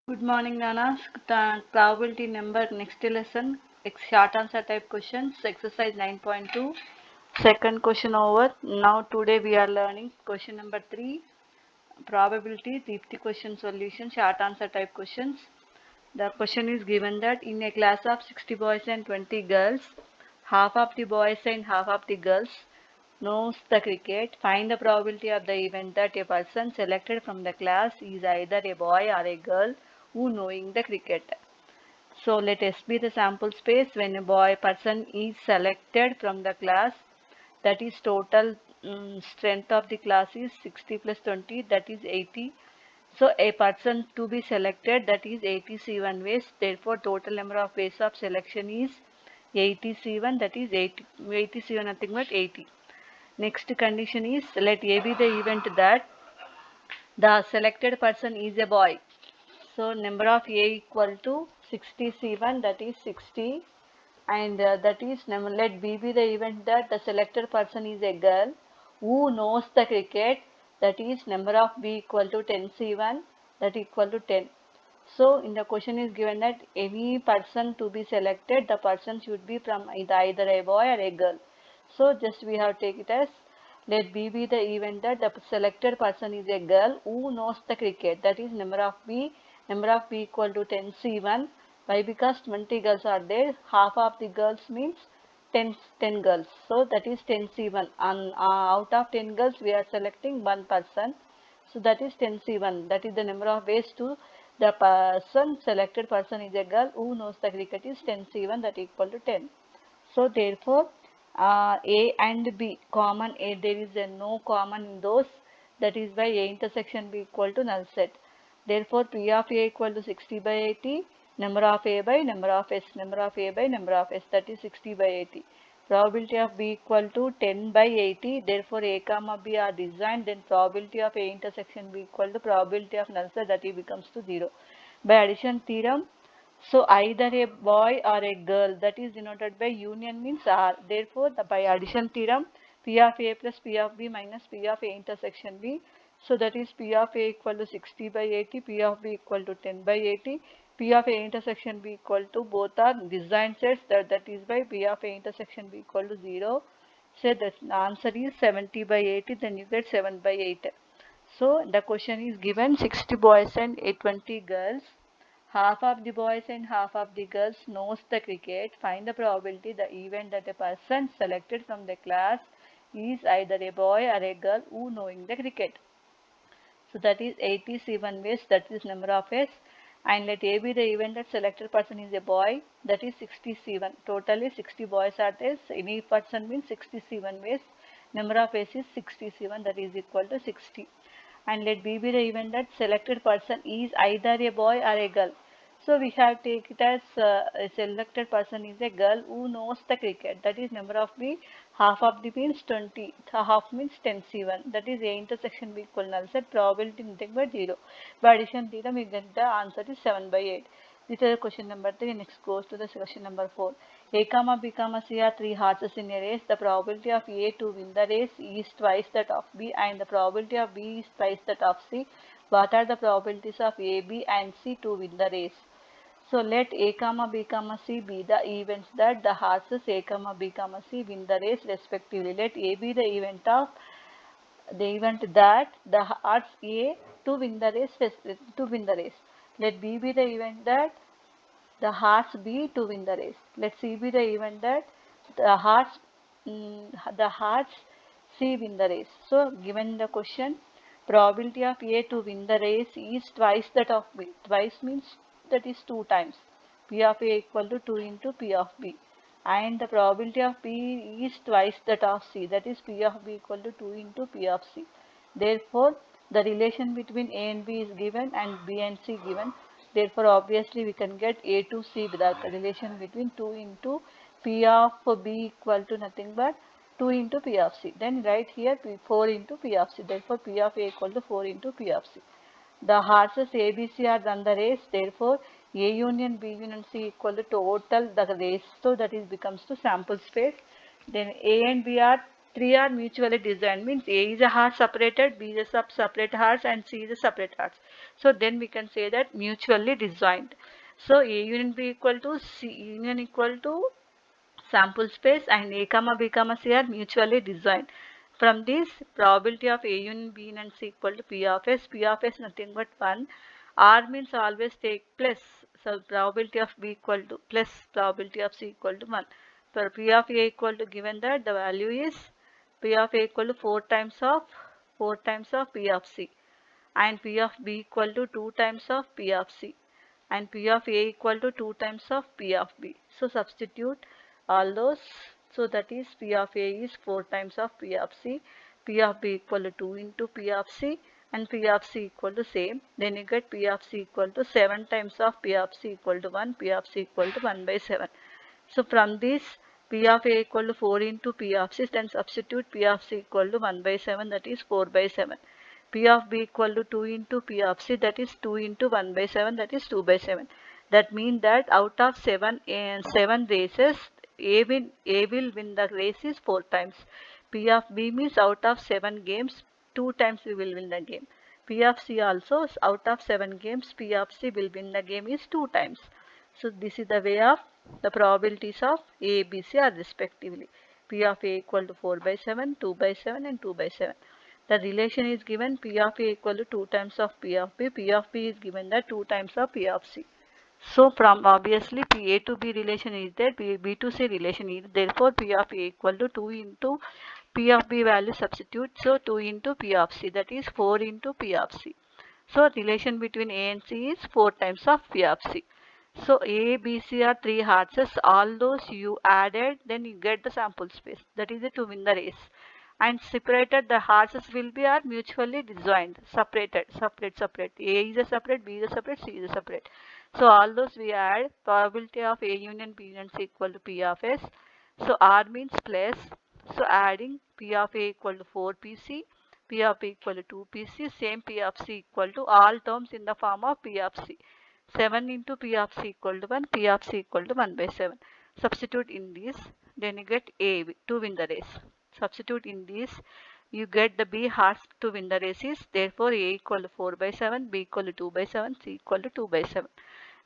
Good morning, Nanas. Probability number next lesson. Short answer type questions. Exercise 9.2. Second question over. Now today we are learning question number 3. Probability 50 question solution. Short answer type questions. The question is given that in a class of 60 boys and 20 girls, half of the boys and half of the girls knows the cricket. Find the probability of the event that a person selected from the class is either a boy or a girl who knowing the cricket. So let S be the sample space when a boy person is selected from the class, that is total strength of the class is 60 plus 20, that is 80. So a person to be selected, that is 80 C1 ways. Therefore total number of ways of selection is 80 C1, that is 80 C1 nothing but 80. Next condition is let A be the event that the selected person is a boy. So number of A equal to 60 C1, that is 60, and that is let B be the event that the selected person is a girl who knows the cricket, that is number of B equal to 10 C1, that equal to 10. So in the question is given that any person to be selected, the person should be from either a boy or a girl. So just we have take it as let B be the event that the selected person is a girl who knows the cricket, that is number of B equal to 10 C1. Why? Because 20 girls are there, half of the girls means 10 girls, so that is 10 C1, and out of 10 girls we are selecting one person, so that is 10 C1, that is the number of ways to the person selected person is a girl who knows the cricket is 10 C1, that equal to 10. So therefore A and B common, A there is a no common in those, that is why A intersection B equal to null set. Therefore P of A equal to 60 by 80, number of A by number of S, number of A by number of S, that is 60 by 80. Probability of B equal to 10 by 80, therefore A comma B are designed, then probability of A intersection B equal to probability of null set, that it becomes to 0. By addition theorem, so either a boy or a girl, that is denoted by union means R. Therefore, by addition theorem, P of A plus P of B minus P of A intersection B. So that is P of A equal to 60 by 80, P of B equal to 10 by 80, P of A intersection B equal to, both are disjoint sets, that is by P of A intersection B equal to 0. So the answer is 70 by 80, then you get 7 by 8. So the question is given 60 boys and 20 girls. Half of the boys and half of the girls knows the cricket. Find the probability the event that a person selected from the class is either a boy or a girl who knowing the cricket. So that is 80 C1 ways, that is number of ways. And let A be the event that selected person is a boy, that is 60 C1. Totally 60 boys are there. So any person means 60 C1 ways. Number of ways is 60 C1, that is equal to 60. And let B be the event that selected person is either a boy or a girl. So we have take it as a selected person is a girl who knows the cricket. That is number of B, half of the means 20, half means 10 C1. That is A intersection B equal null set, probability nothing but 0. By addition theorem we get the answer is 7 by 8. This is question number 3. Next goes to the question number 4. A comma B comma C are three horses in a race. The probability of A to win the race is twice that of B, and the probability of B is twice that of C. What are the probabilities of A, B and C to win the race? So let A comma B comma C be the events that the horses A comma B comma C win the race respectively. Let A be the event that the horse A to win the race. Let B be the event that the horse B to win the race. Let C be the event that the horse C win the race. So given the question, probability of A to win the race is twice that of B. Twice means that is 2 times. P of A equal to 2 into P of B. And the probability of B is twice that of C. That is P of B equal to 2 into P of C. Therefore, the relation between A and B is given and B and C given. Therefore, obviously we can get A to C with the relation between 2 into P of B equal to nothing but 2 into P of C. Then write here 4 into P of C. Therefore, P of A equal to 4 into P of C. The horses A, B, C are run the race. Therefore, A union B union C equal to total the race. So that is becomes to sample space. Then A and B are 3 are mutually disjoint, means A is a heart separated, B is a separate hearts, and C is a separate hearts. So then we can say that mutually disjoint. So A union B equal to C union equal to sample space, and A comma B comma C are mutually disjoint. From this, probability of A union B and C equal to P of S. P of S nothing but 1. R means always take plus. So probability of B equal to plus probability of C equal to 1. For P of A equal to, given that the value is P of A equal to 4 times of P of C, and P of B equal to 2 times of P of C, and P of A equal to 2 times of P of B. So substitute all those. So that is P of A is 4 times of P of C, P of B equal to 2 into P of C, and P of C equal to same. Then you get P of C equal to 7 times of P of C equal to 1, P of C equal to 1 by 7. So from this, P of A equal to 4 into P of C, then substitute P of C equal to 1 by 7, that is 4 by 7. P of B equal to 2 into P of C, that is 2 into 1 by 7, that is 2 by 7. That means that out of 7 races, A will win the race is 4 times. P of B means out of 7 games, 2 times we will win the game. P of C also, out of 7 games, P of C will win the game is 2 times. So this is the way of the probabilities of A, B, C are respectively. P of A equal to 4 by 7, 2 by 7, and 2 by 7. The relation is given P of A equal to 2 times of P of B. P of B is given the 2 times of P of C. So from obviously P A to B relation is there, B to C relation is there. Therefore P of A equal to 2 into P of B value substitute. So 2 into P of C, that is 4 into P of C. So relation between A and C is 4 times of P of C. So A, B, C are 3 hearts. All those you added, then you get the sample space. That is it to win the race. And separated, the hearts will be are mutually disjoint, separate. A is a separate, B is a separate, C is a separate. So all those we add, probability of A union B union C equal to P of S. So R means plus. So adding P of A equal to 4PC, P of B equal to 2PC, same P of C equal to all terms in the form of P of C. 7 into P of C equal to 1, P of C equal to 1 by 7. Substitute in this, then you get A to win the race. Substitute in this, you get the B hearts to win the races. Therefore, A equal to 4 by 7, B equal to 2 by 7, C equal to 2 by 7.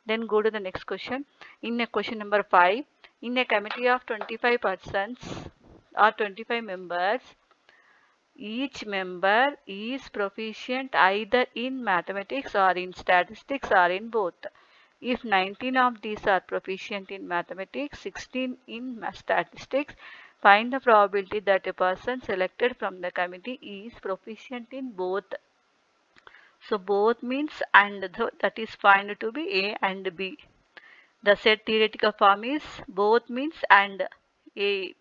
Then go to the next question. In a question number 5, in a committee of 25 persons or 25 members, each member is proficient either in mathematics or in statistics or in both. If 19 of these are proficient in mathematics, 16 in statistics, find the probability that a person selected from the committee is proficient in both. So both means and, that is found to be A and B. The said theoretical form is both means and A.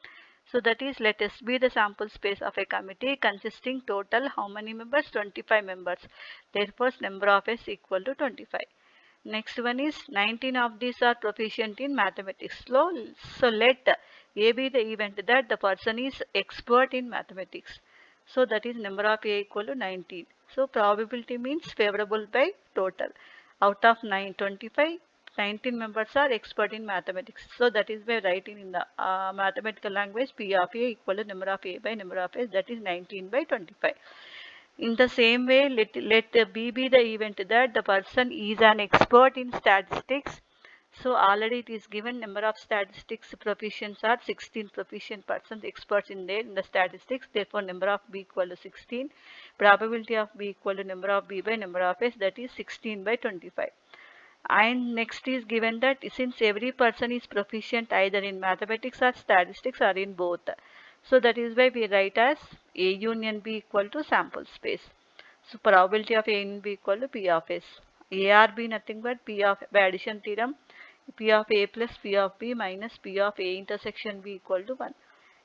So that is, let S be the sample space of a committee consisting total how many members? 25 members. Therefore, number of S equal to 25. Next one is 19 of these are proficient in mathematics. So let A be the event that the person is expert in mathematics. So that is number of A equal to 19. So probability means favorable by total. Out of 25, 19 members are expert in mathematics. So that is by writing in the mathematical language P of A equal to number of A by number of S, that is 19 by 25. In the same way, let B be the event that the person is an expert in statistics. So already it is given number of statistics proficients are 16 proficient persons experts in there in the statistics. Therefore, number of B equal to 16. Probability of B equal to number of B by number of S, that is 16 by 25. And next is given that since every person is proficient either in mathematics or statistics or in both, so that is why we write as A union B equal to sample space. So probability of A union B equal to P of S. A or B nothing but P of, by addition theorem, P of A plus P of B minus P of A intersection B equal to 1.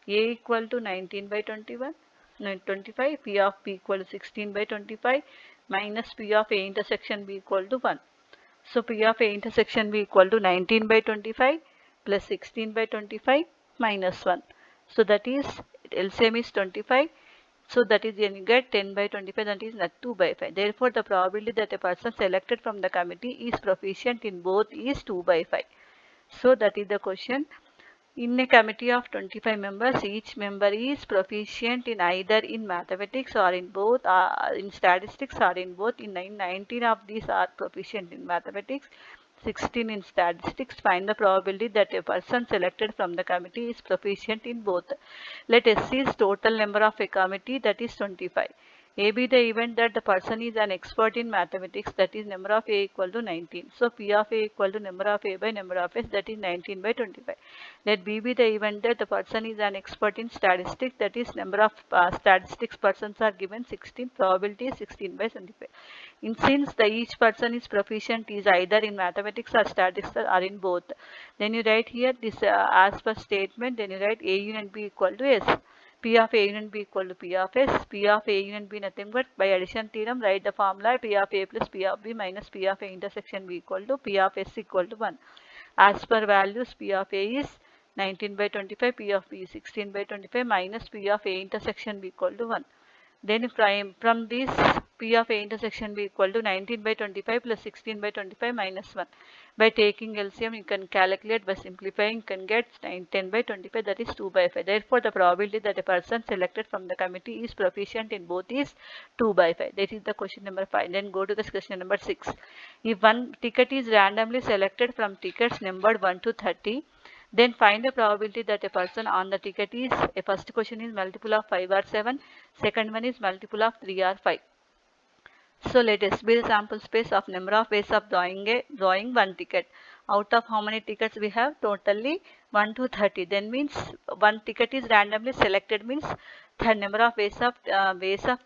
A equal to 19 by 21, 25, P of B equal to 16 by 25 minus P of A intersection B equal to 1. So P of A intersection B equal to 19 by 25 plus 16 by 25 minus 1. So that is LCM is 25. So that is, when you get 10 by 25, that is not 2 by 5. Therefore, the probability that a person selected from the committee is proficient in both is 2 by 5. So that is the question. In a committee of 25 members, each member is proficient in either in mathematics or in both, in statistics or in both. In 19 of these are proficient in mathematics, 16 in statistics. Find the probability that a person selected from the committee is proficient in both. Let S see is total number of a committee, that is 25. A be the event that the person is an expert in mathematics, that is number of A equal to 19. So P of A equal to number of A by number of S, that is 19 by 25. Let B be the event that the person is an expert in statistics, that is number of statistics persons are given 16, probability is 16 by 25. In since the each person is proficient is either in mathematics or statistics or in both, then you write here this as per statement, then you write A union B equal to S. P of A union B equal to P of S. P of A union B nothing but by addition theorem write the formula P of A plus P of B minus P of A intersection B equal to P of S equal to 1. As per values, P of A is 19 by 25, P of B is 16 by 25 minus P of A intersection B equal to 1. Then from this P of A intersection B equal to 19 by 25 plus 16 by 25 minus 1. By taking LCM, you can calculate. By simplifying, you can get 10 by 25, that is 2 by 5. Therefore, the probability that a person selected from the committee is proficient in both is 2 by 5. That is the question number 5. Then go to the question number 6. If one ticket is randomly selected from tickets numbered 1 to 30, then find the probability that a person on the ticket is, a first question is multiple of 5 or 7, second one is multiple of 3 or 5. So let S be the sample space of number of ways of drawing one ticket. Out of how many tickets we have? Totally 1 to 30. Then means one ticket is randomly selected, means the number of ways of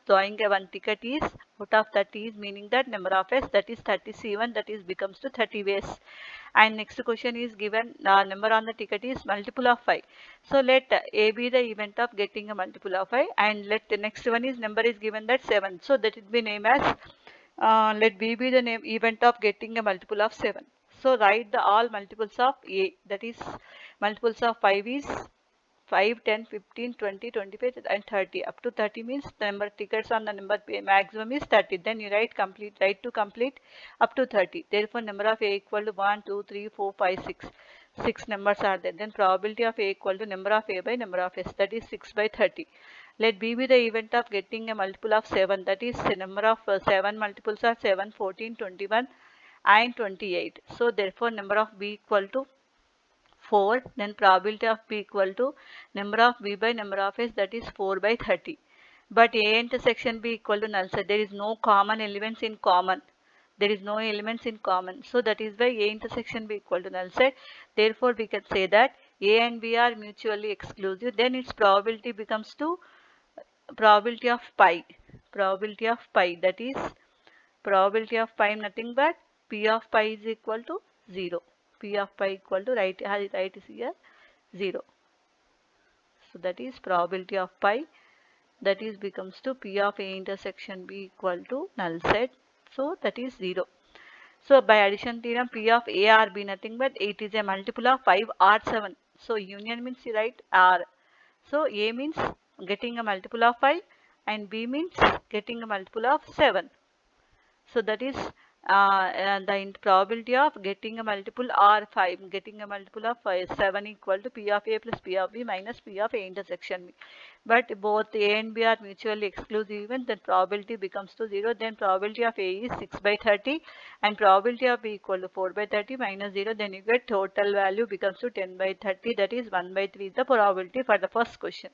drawing a one ticket is out of 30 is meaning that number of ways, that is 37, that is becomes to 30 ways. And next question is given number on the ticket is multiple of 5. So let A be the event of getting a multiple of 5, and let the next one is number is given that 7. So that it be named as let B be the event of getting a multiple of 7. So write the all multiples of A, that is multiples of 5 is 5, 10, 15, 20, 25 and 30. Up to 30 means the number of tickets on the number maximum is 30. Then you write to complete up to 30. Therefore number of A equal to 1, 2, 3, 4, 5, 6. 6 numbers are there. Then probability of A equal to number of A by number of S, that is 6 by 30. Let B be the event of getting a multiple of 7, that is the number of 7 multiples are 7, 14, 21 and 28. So therefore number of B equal to 4, then probability of B equal to number of B by number of S, that is 4 by 30. But A intersection B equal to null set. There is no common elements in common. There is no elements in common. So that is why A intersection B equal to null set. Therefore we can say that A and B are mutually exclusive. Then its probability becomes to probability of pi. Probability of pi, that is probability of pi nothing but P of pi is equal to 0. P of pi equal to right is here 0. So that is probability of pi, that is becomes to P of A intersection B equal to null set. So that is 0. So by addition theorem, P of A or B nothing but it is a multiple of 5 or 7. So union means you write R. So A means getting a multiple of 5 and B means getting a multiple of 7. So that is the probability of getting a multiple or 5, getting a multiple of 7 equal to P of A plus P of B minus P of A intersection B. But both A and B are mutually exclusive even, then probability becomes to 0. Then probability of A is 6 by 30 and probability of B equal to 4 by 30 minus 0. Then you get total value becomes to 10 by 30, that is 1 by 3 the probability for the first question.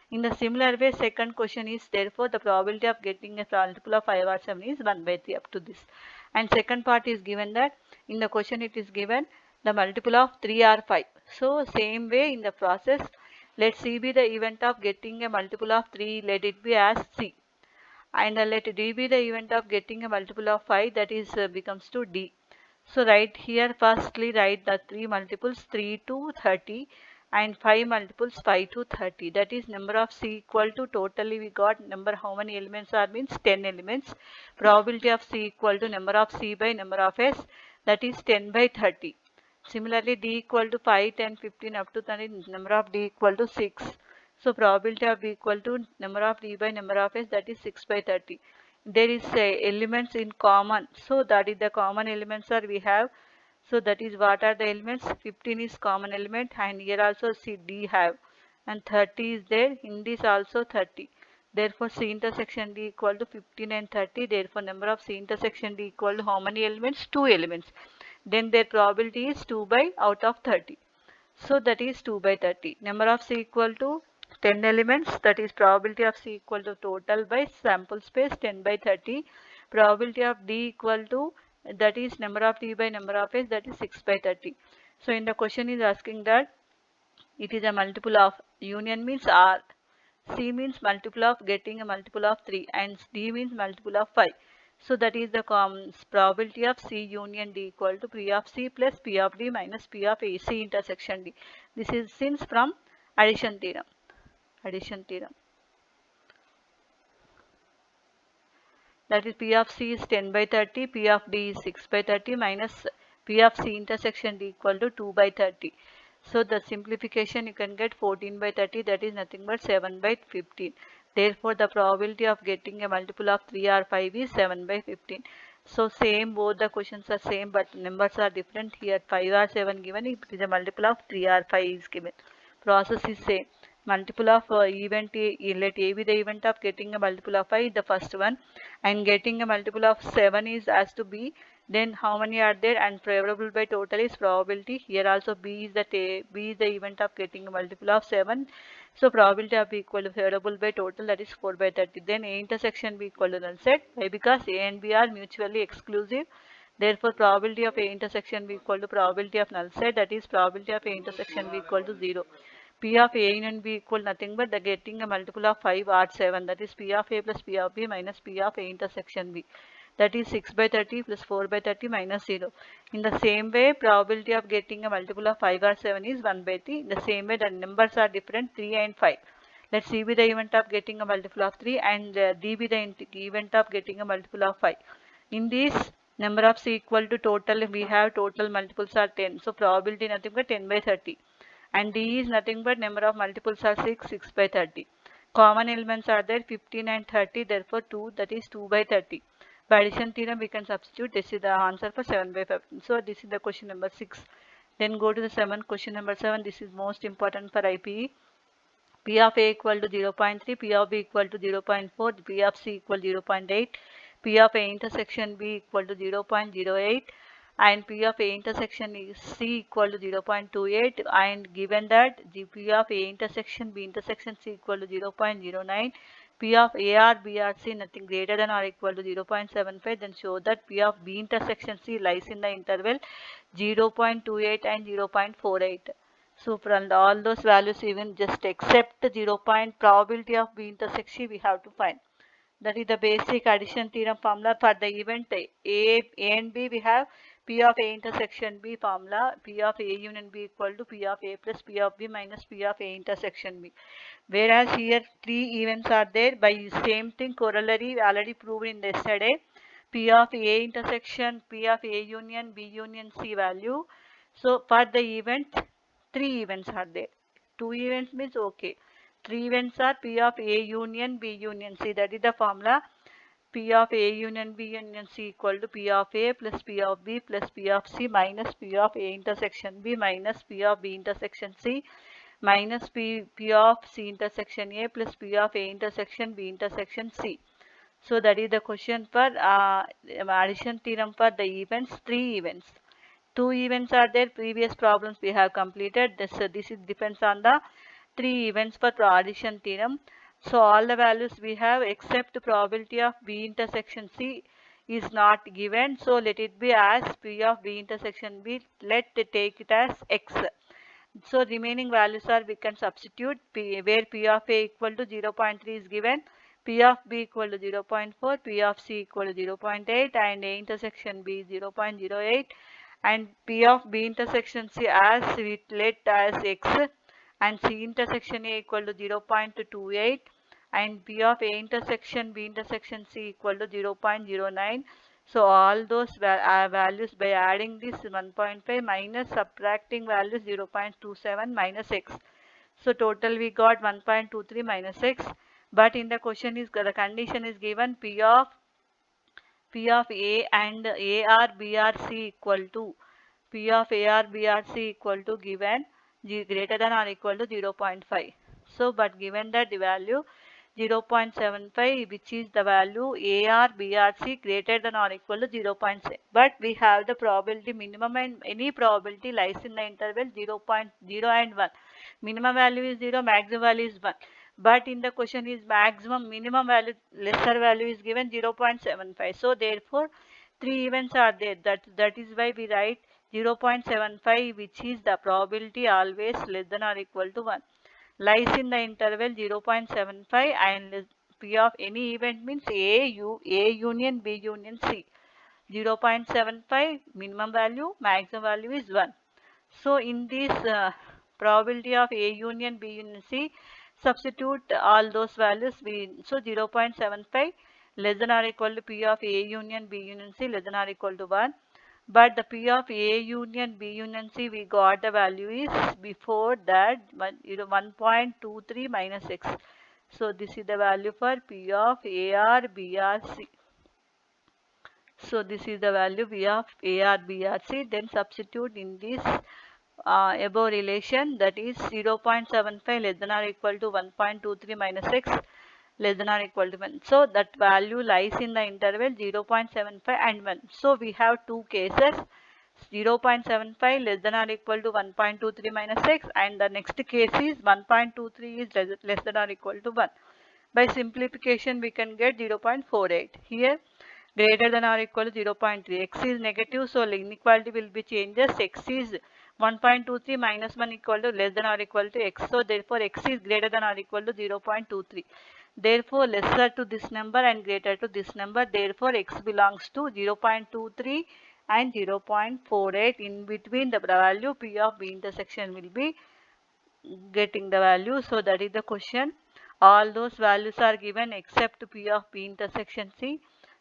In the similar way, second question is therefore the probability of getting a multiple of 5 or 7 is 1 by 3 up to this. And second part is given that in the question it is given the multiple of 3 or 5. So same way in the process, let C be the event of getting a multiple of 3, let it be as C. And let D be the event of getting a multiple of 5, that is becomes to D. So right here firstly write the 3 multiples 3 to 30 and 5 multiples 5 to 30, that is number of C equal to totally we got number how many elements are means 10 elements. Probability of C equal to number of C by number of S, that is 10 by 30. Similarly D equal to 5, 10, 15 up to 30, number of D equal to 6. So probability of B equal to number of D by number of S, that is 6 by 30. There is elements in common, so that is the common elements are we have So that is what are the elements? 15 is common element, and here also C D have, and 30 is there. In this also 30. Therefore C intersection D equal to 15 and 30. Therefore number of C intersection D equal to how many elements? 2 elements. Then their probability is 2 by out of 30. So that is 2 by 30. Number of C equal to 10 elements, that is probability of C equal to total by sample space 10 by 30. Probability of D equal to, that is number of T by number of S, that is 6 by 30. So in the question is asking that it is a multiple of union means R. C means multiple of getting a multiple of 3 and D means multiple of 5. So that is the probability of C union D equal to P of C plus P of D minus P of A, C intersection D. This is since from addition theorem. Addition theorem. That is P of C is 10 by 30, P of D is 6 by 30 minus P of C intersection D equal to 2 by 30. So the simplification you can get 14 by 30, that is nothing but 7 by 15. Therefore the probability of getting a multiple of 3 or 5 is 7 by 15. So same, both the questions are same but numbers are different. Here 5 or 7 given, it is a multiple of 3 or 5 is given. Process is same. Multiple of event A, let A be the event of getting a multiple of 5, the first one, and getting a multiple of 7 is has to be, then how many are there, and favorable by total is probability. Here also B is the event of getting a multiple of 7, so probability of B equal to favorable by total, that is 4 by 30. Then A intersection B equal to null set. Why? Because A and B are mutually exclusive. Therefore probability of A intersection B equal to probability of null set, that is probability of A intersection B equal to 0. P of A union B equal nothing but the getting a multiple of 5 or 7, that is P of A plus P of B minus P of A intersection B, that is 6 by 30 plus 4 by 30 minus 0. In the same way, probability of getting a multiple of 5 or 7 is 1 by 3. In the same way, the numbers are different, 3 and 5. Let C be the event of getting a multiple of 3 and D be the event of getting a multiple of 5. In this number of C equal to total, we have total multiples are 10. So probability nothing but 10 by 30. And D is nothing but number of multiples are 6, 6 by 30. Common elements are there 15 and 30, therefore 2, that is 2 by 30. By addition theorem we can substitute. This is the answer for 7 by 15. So this is the question number 6. Then go to the 7th question number 7. This is most important for IPE. P of A equal to 0.3, P of B equal to 0.4, P of C equal to 0.8, P of A intersection B equal to 0.08, and P of A intersection C equal to 0.28, and given that the P of A intersection B intersection C equal to 0.09, P of A or B or C nothing greater than or equal to 0.75, then show that P of B intersection C lies in the interval 0.28 and 0.48. So from all those values, even just except the 0 point probability of B intersection we have to find. That is the basic addition theorem formula for the event A and B. We have P of A intersection B formula, P of A union B equal to P of A plus P of B minus P of A intersection B. Whereas here 3 events are there, by same thing corollary already proved in yesterday. P of A intersection, P of A union, B union C value. So for the event, 3 events are there. 2 events means okay. 3 events are P of A union, B union C. That is the formula. P of A union B union C equal to P of A plus P of B plus P of C minus P of A intersection B minus P of B intersection C minus P of C intersection A plus P of A intersection B intersection C. So that is the question for addition theorem for the events, 3 events. 2 events are there, previous problems we have completed. This depends on the 3 events for addition theorem. So all the values we have except probability of B intersection C is not given. So let it be as P of B intersection B. Let take it as X. So remaining values are we can substitute P, where P of A equal to 0.3 is given, P of B equal to 0.4, P of C equal to 0.8, and A intersection B is 0.08, and P of B intersection C as we let as X, and C intersection A equal to 0.28, and P of A intersection B intersection C equal to 0.09. So all those values by adding this 1.5 minus subtracting values 0.27 minus X. So total we got 1.23 minus X. But in the question is the condition is given P of A and A or B or C equal to. P of AR, BR, C equal to given greater than or equal to 0.5. So, but given that the value 0.75, which is the value AR, BR, C greater than or equal to 0.6. But we have the probability minimum, and any probability lies in the interval 0.0 and 1. Minimum value is 0, maximum value is 1. But in the question is maximum, minimum value, lesser value is given 0.75. So therefore, three events are there. That is why we write 0.75, which is the probability always less than or equal to 1. Lies in the interval 0.75 and P of any event means A union B union C. 0.75 minimum value, maximum value is 1. So in this probability of A union B union C, substitute all those values. So 0.75 less than or equal to P of A union B union C less than or equal to 1. But the P of A union B union C, we got the value is before that 1.23 minus x. So this is the value for P of AR BR C. So this is the value V of AR BR C. Then substitute in this above relation, that is 0.75 less than or equal to 1.23 minus x less than or equal to 1. So that value lies in the interval 0.75 and 1. So we have two cases, 0.75 less than or equal to 1.23 minus x, and the next case is 1.23 is less than or equal to 1. By simplification we can get 0.48. Here greater than or equal to 0.3. X is negative, so inequality will be changes. X is 1.23 minus 1 equal to less than or equal to x. So therefore x is greater than or equal to 0.23. Therefore lesser to this number and greater to this number. Therefore x belongs to 0.23 and 0.48. In between the value P of B intersection will be getting the value. So that is the question. All those values are given except P of B intersection C.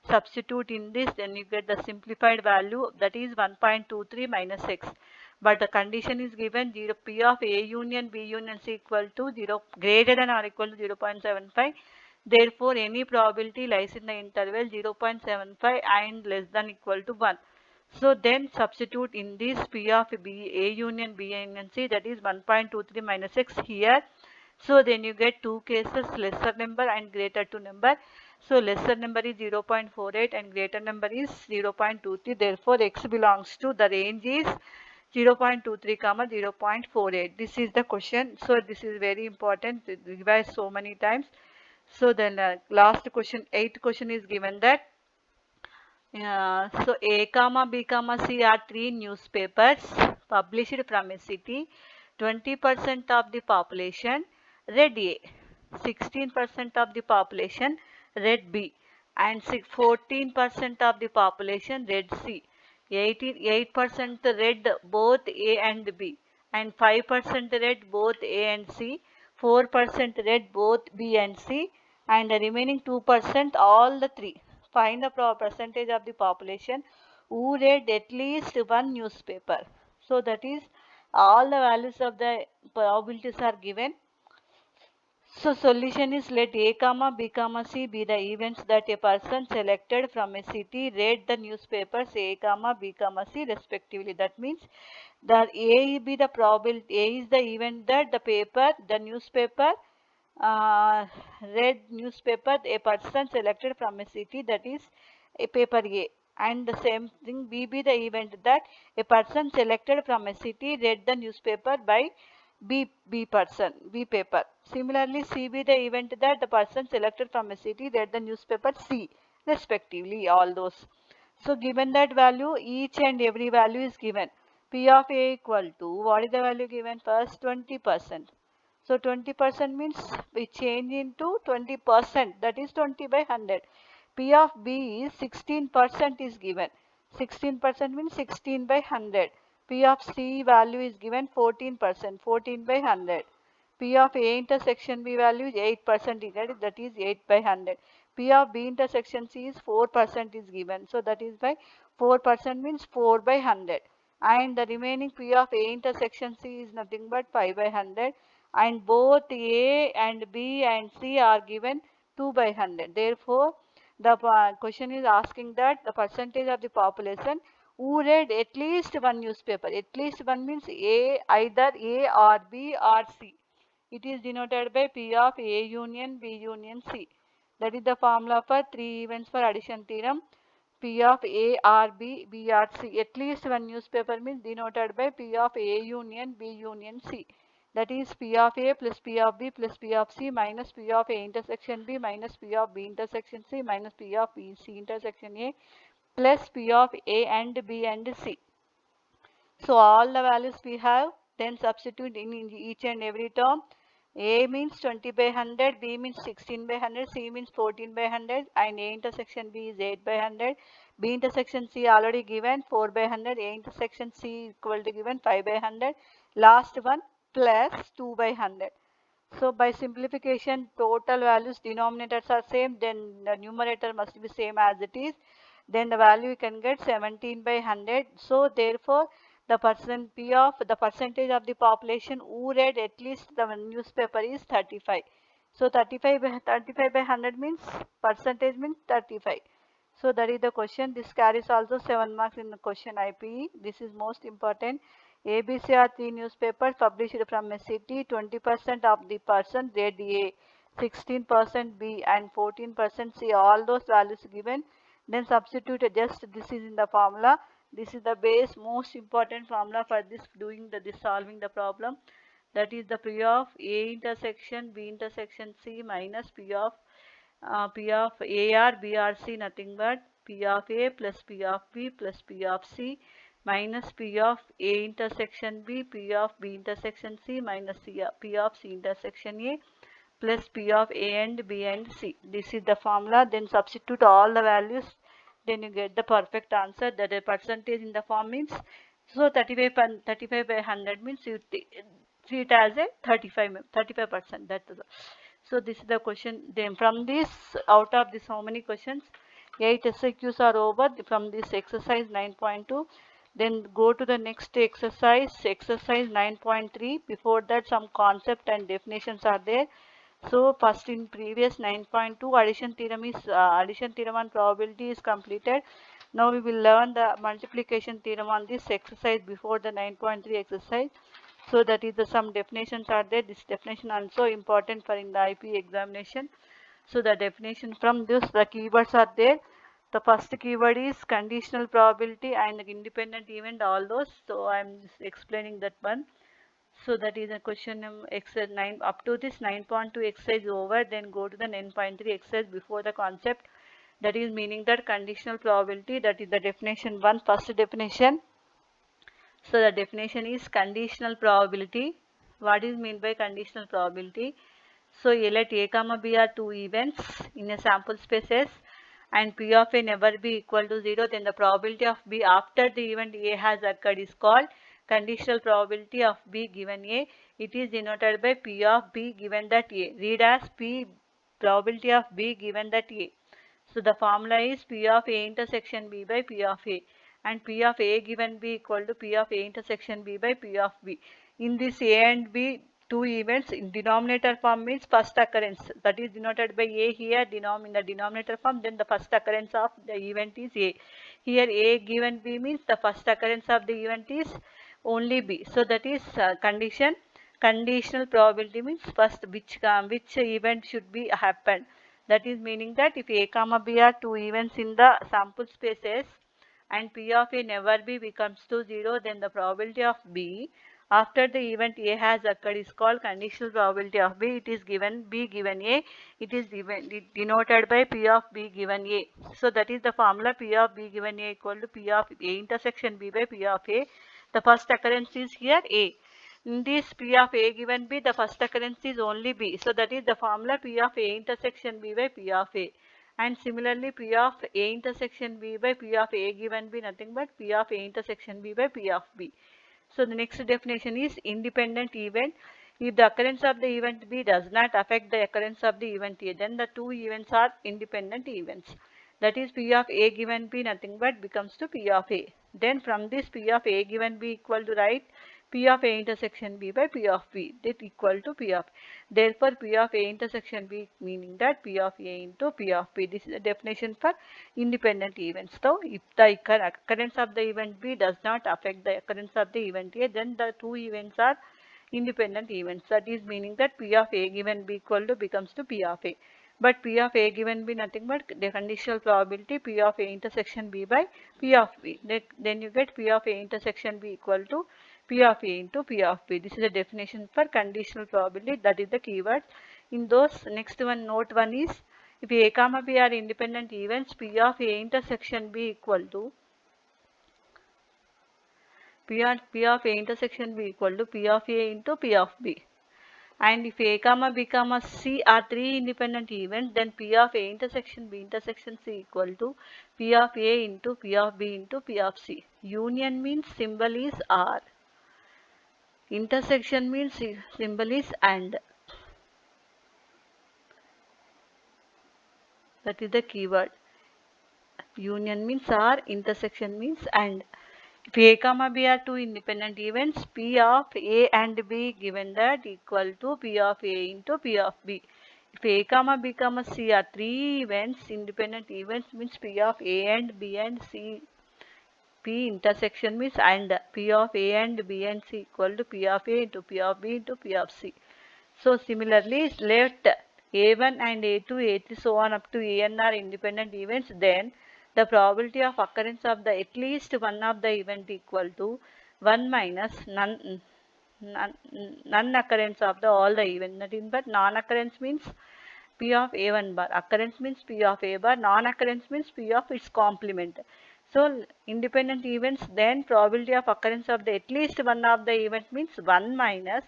Substitute in this, then you get the simplified value, that is 1.23 minus x. But the condition is given P of A union B union C equal to 0 greater than or equal to 0.75. Therefore, any probability lies in the interval 0.75 and less than equal to 1. So then substitute in this P of A union B union C, that is 1.23 minus x here. So then you get two cases, lesser number and greater to number. So lesser number is 0.48 and greater number is 0.23. Therefore x belongs to the range is 0.23 comma 0.48. This is the question. So this is very important, revised so many times. So then last question, 8th question is given that so A comma B comma C are three newspapers published from a city. 20% of the population read A, 16% of the population read B, and 14% of the population read C. 8% read both A and B, and 5% read both A and C. 4% read both B and C, and the remaining 2% all the three. Find the percentage of the population who read at least one newspaper. So that is all the values of the probabilities are given. So solution is, let A comma B comma C be the events that a person selected from a city read the newspapers A comma B comma C respectively. That means that A be the probability, A is the event that the newspaper read newspaper a person selected from a city, that is a paper A, and the same thing B be the event that a person selected from a city read the newspaper by B paper. Similarly, C be the event that the person selected from a city read the newspaper C respectively, all those. So given that value, each and every value is given. P of A equal to, what is the value given? First 20%. So 20% means we change into 20%, that is 20 by 100. P of B is 16% is given. 16% means 16 by 100. P of C value is given 14%, 14 by 100. P of A intersection B value is 8% is given, that is 8 by 100. P of B intersection C is 4% is given. So that is by 4% means 4 by 100. And the remaining P of A intersection C is nothing but 5 by 100. And both A and B and C are given 2 by 100. Therefore, the question is asking that the percentage of the population who read at least one newspaper. At least one means A, either A or B or C. It is denoted by P of A union B union C. That is the formula for three events for addition theorem. P of A or B, B or C. At least one newspaper means denoted by P of A union B union C. That is P of A plus P of B plus P of C minus P of A intersection B minus P of B intersection C minus P of B C intersection A plus P of A and B and C. So all the values we have, then substitute in each and every term. A means 20 by 100, B means 16 by 100, C means 14 by 100, and A intersection B is 8 by 100. B intersection C already given 4 by 100, A intersection C equal to given 5 by 100. Last one plus 2 by 100. So by simplification, total values denominators are same, then the numerator must be same as it is. Then the value you can get 17 by 100. So therefore, the percentage of the population who read at least the newspaper is 35. So 35 by 100 means percentage means 35. So that is the question. This carries also 7 marks in the question IPE. This is most important. ABC are three newspapers published from a city. 20% of the person read A, 16% B, and 14% C. All those values given. Then substitute just this is in the formula. This is the base most important formula for this solving the problem. That is the P of A intersection B intersection C minus P of A or B or C, nothing but P of A plus P of B plus P of C minus P of A intersection B, P of B intersection C minus P of C intersection A plus P of A and B and C. This is the formula. Then substitute all the values. Then you get the perfect answer. That the percentage in the form means, so 35 by 100 means you see it as a 35%. That's the. So this is the question. Then from this, out of this, how many questions? 8 SIQs are over from this exercise 9.2. Then go to the next exercise 9.3. Before that, some concept and definitions are there. So first, in previous 9.2, addition theorem on probability is completed. Now we will learn the multiplication theorem on this exercise before the 9.3 exercise. So that is the some definitions are there. This definition also important for in the IP examination. So the definition from this, the keywords are there. The first keyword is conditional probability and independent event, all those. So I am explaining that one. So that is a question exercise 9 up to this 9.2 exercise over. Then go to the 9.3 exercise before the concept. That is meaning that conditional probability. That is the definition one. First definition. So the definition is conditional probability. What is meant by conditional probability? So let A comma B are two events in a sample space S and P of A never be equal to 0, then the probability of B after the event A has occurred is called conditional probability of B given A. It is denoted by P of B given that A. Read as P probability of B given that A. So the formula is P of A intersection B by P of A, and P of A given B equal to P of A intersection B by P of B. In this A and B two events, in denominator form means first occurrence, that is denoted by A here in the denominator form, then the first occurrence of the event is A. Here A given B means the first occurrence of the event is only B. So that is condition. Conditional probability means first which event should be happened. That is meaning that if A comma B are two events in the sample spaces and P of A never B becomes to 0, then the probability of B after the event A has occurred is called conditional probability of B. It is given B given A. It is denoted by P of B given A. So that is the formula P of B given A equal to P of A intersection B by P of A. The first occurrence is here A. In this P of A given B, the first occurrence is only B. So that is the formula P of A intersection B by P of A. And similarly, P of A intersection B by P of A given B, nothing but P of A intersection B by P of B. So the next definition is independent event. If the occurrence of the event B does not affect the occurrence of the event A, then the two events are independent events. That is P of A given B, nothing but becomes to P of A. Then from this P of A given B equal to, right, P P of A intersection B by P of B, that equal to P of. Therefore, P of A intersection B meaning that P of A into P of B. This is the definition for independent events. So, if the occurrence of the event B does not affect the occurrence of the event A, then the two events are independent events. That is meaning that P of A given B equal to becomes to P of A. But P of A given B nothing but the conditional probability P of A intersection B by P of B. Then you get P of A intersection B equal to P of A into P of B. This is the definition for conditional probability. That is the keyword. In those, next one, note one is, if A comma B are independent events, P of A intersection B equal to P of A intersection B equal to P of A into P of B. And if A comma B comma C are three independent events, then P of A intersection B intersection C equal to P of A into P of B into P of C. Union means symbol is R. Intersection means symbol is AND. That is the keyword. Union means R, intersection means AND. If A comma B are two independent events, P of A and B given that equal to P of A into P of B. If A comma B comma C are three events, independent events means P of A and B and C. P intersection means AND. P of A and B and C equal to P of A into P of B into P of C. So similarly, let A1 and A2, A3 so on up to AN are independent events, then the probability of occurrence of the at least one of the event equal to 1 minus non-occurrence of the all the event. Nothing but non-occurrence means P of A1 bar, occurrence means P of A bar, non-occurrence means P of its complement. So independent events, then probability of occurrence of the at least one of the event means 1 minus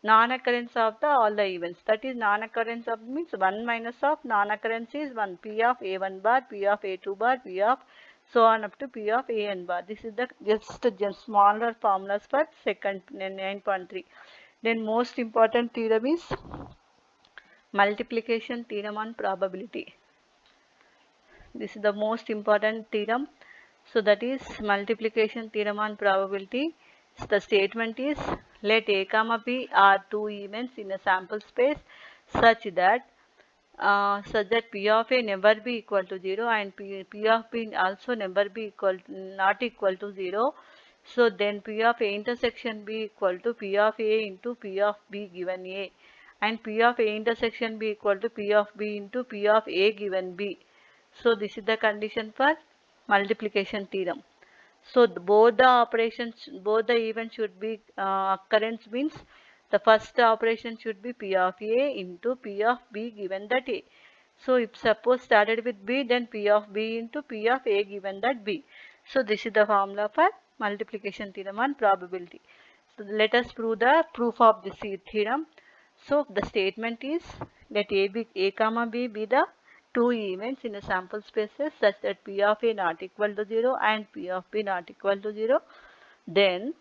non-occurrence of the all the events. That is non-occurrence of means 1 minus of non-occurrence is 1. P of A1 bar, P of A2 bar, P of so on up to P of AN bar. This is the just smaller formulas for second 9.3. Then most important theorem is multiplication theorem on probability. This is the most important theorem. So that is multiplication theorem on probability. So the statement is, let A comma B are two events in a sample space such that P of A never be equal to 0 and P of B also never be not equal to 0. So then P of A intersection B equal to P of A into P of B given A, and P of A intersection B equal to P of B into P of A given B. So this is the condition for multiplication theorem. So both the operations, both the events should be occurrence means the first operation should be P of A into P of B given that A. So if suppose started with B, then P of B into P of A given that B. So this is the formula for multiplication theorem on probability. So let us prove the proof of this theorem. So the statement is, let A comma B be the two events in a sample spaces such that P of A not equal to 0 and P of B not equal to 0. Then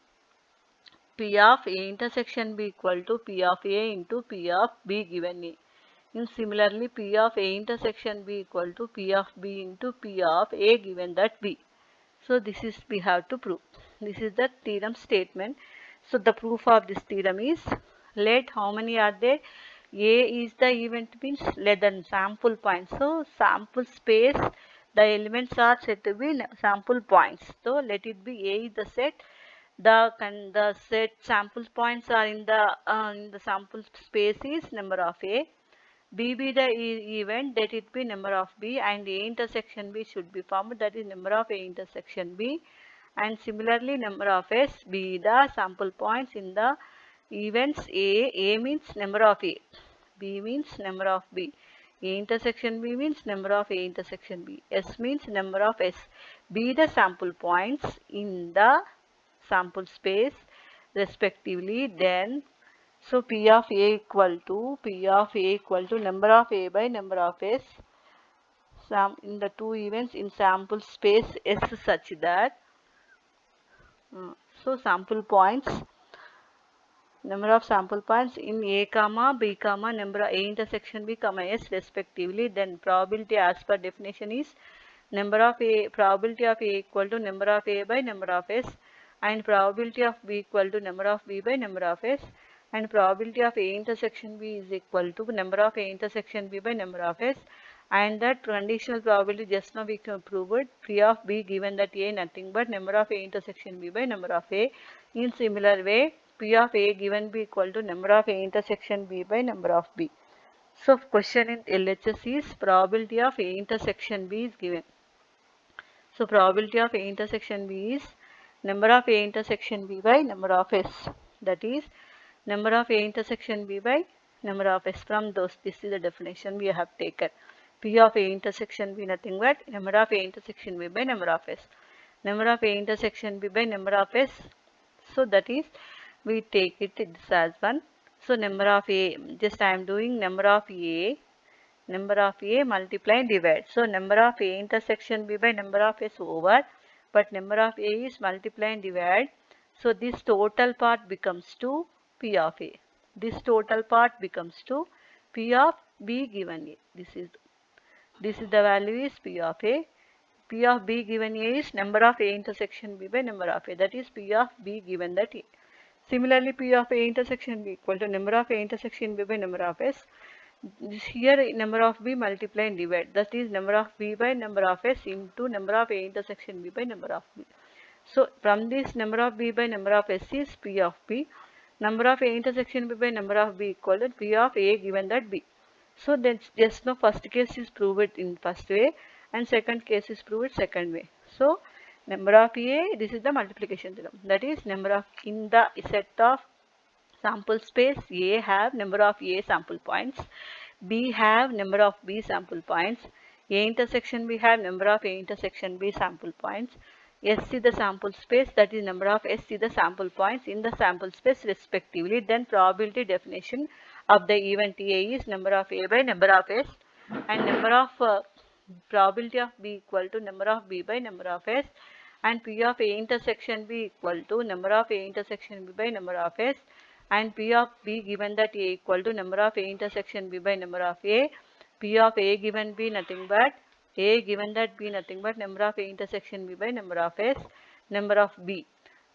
P of A intersection B equal to P of A into P of B given A. And similarly, P of A intersection B equal to P of B into P of A given that B. So this is we have to prove. This is the theorem statement. So the proof of this theorem is, let how many are there? A is the event means less than sample points. So sample space, the elements are said to be sample points. So let it be A is the set. The set sample points are in the sample space is number of A. B be the event, that it be number of B, and A intersection B should be formed, that is number of A intersection B. And similarly number of S be the sample points in the events A means number of A, B means number of B, A intersection B means number of A intersection B, S means number of S. Be the sample points in the sample space respectively. Then so P of A equal to number of A by number of S in the two events in sample space S such that so sample points, number of sample points in A comma B comma number of A intersection B comma S respectively. Then probability as per definition is number of A, probability of A equal to number of A by number of S. and probability of B equal to number of B by number of S, and probability of A intersection B is equal to number of A intersection B by number of S, and that conditional probability just now we can prove it, P of B given that A nothing but number of A intersection B by number of A. In similar way, P of A given B equal to number of A intersection B by number of B. So question in LHS is probability of A intersection B is given. So probability of A intersection B is number of A intersection B by number of S. That is number of A intersection B by number of S. From those, this is the definition we have taken. P of A intersection B nothing but number of A intersection B by number of S. Number of A intersection B by number of S. So that is, we take it this as one. So number of A, just I am doing number of A multiply and divide. So number of A intersection B by number of S over, but number of A is multiply and divide. So this total part becomes to P of A. This total part becomes to P of B given A. This is the value is P of A. P of B given A is number of A intersection B by number of A. That is P of B given that A. Similarly, P of A intersection B equal to number of A intersection B by number of S. Here number of B multiply and divide. That is number of B by number of S into number of A intersection B by number of B. So from this number of B by number of S is P of B. Number of A intersection B by number of B equal to P of A given that B. So then just now first case is proved in first way and second case is proved second way. So number of A, this is the multiplication theorem. That is number of, in the set of sample space, A have number of A sample points, B have number of B sample points, A intersection B have number of A intersection B sample points, S is the sample space, that is number of S is the sample points in the sample space respectively. Then probability definition of the event A is number of A by number of S, and number of probability of B equal to number of B by number of S, and P of A intersection B equal to number of A intersection B by number of S, and P of B given that A equal to number of A intersection B by number of A. P of A given B nothing but A given that B nothing but number of A intersection B by number of S, number of B.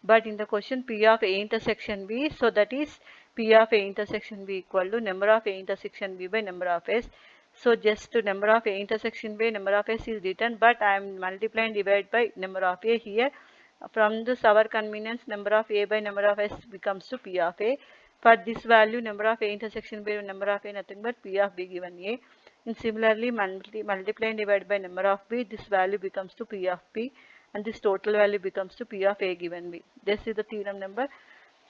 But in the question P of A intersection B, so that is P of A intersection B equal to number of A intersection B by number of S. So just to number of A intersection by number of S is written, but I am multiplying divide by number of A here. From this our convenience, number of A by number of S becomes to P of A. For this value, number of A intersection by number of A nothing but P of B given A. And similarly, multiply and divide by number of B, this value becomes to P of B, and this total value becomes to P of A given B. This is the theorem number.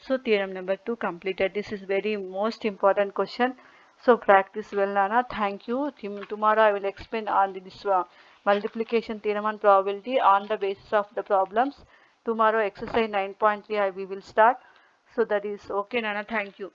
So theorem number 2 completed. This is very most important question. So practice well, Nana. Thank you. Tomorrow I will explain on this multiplication theorem and probability on the basis of the problems. Tomorrow exercise 9.3 we will start. So that is okay, Nana. Thank you.